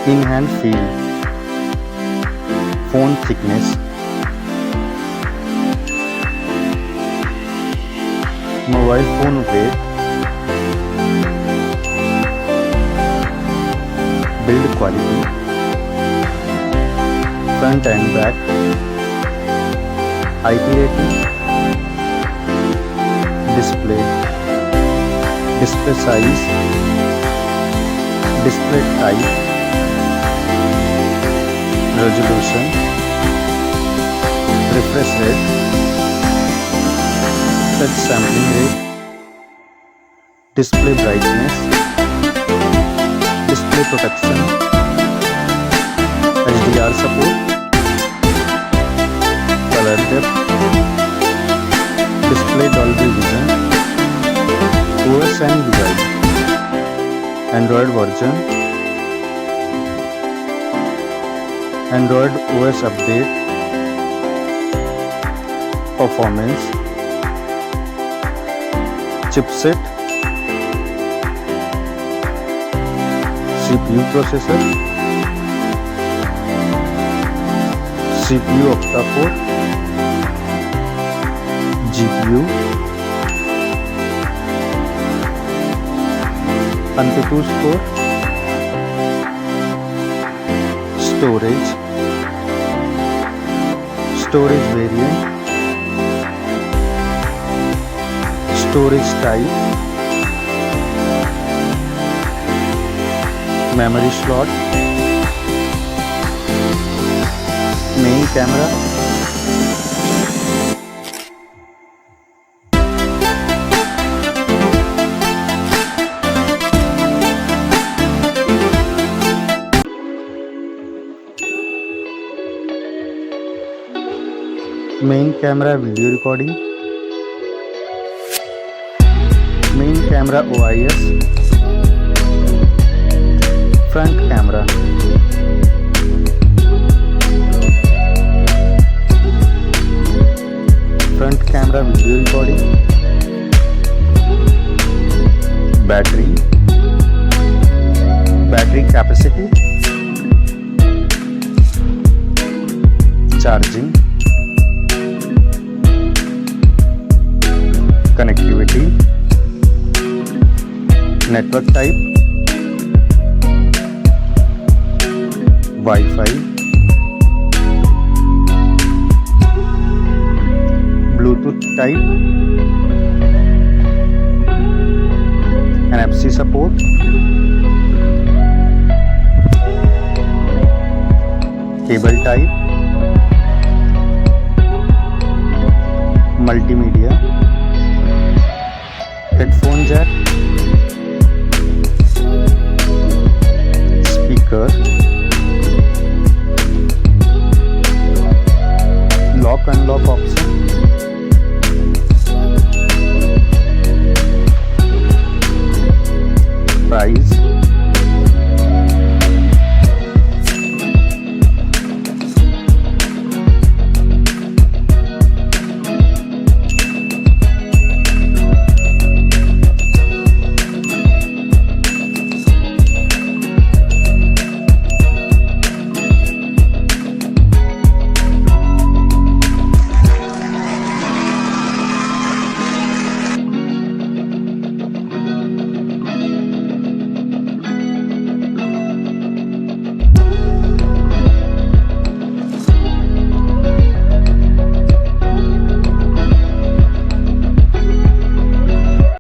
in hand feel, phone thickness, mobile phone weight, build quality, front and back, IP rating, display size, display type, resolution, refresh rate, touch sampling rate, display brightness, display protection, HDR support, color depth, display Dolby Vision, OS and UI, Android version, Android OS update, performance, chipset, CPU processor, CPU octa-core, GPU, AnTuTu score, storage variant, storage type, memory slot, main camera, main camera video recording, main camera OIS, front camera, front camera video recording, battery capacity, charging, connectivity, network type, Wi-Fi, Bluetooth type, NFC support, cable type, multimedia, headphone jack, speaker, lock unlock option,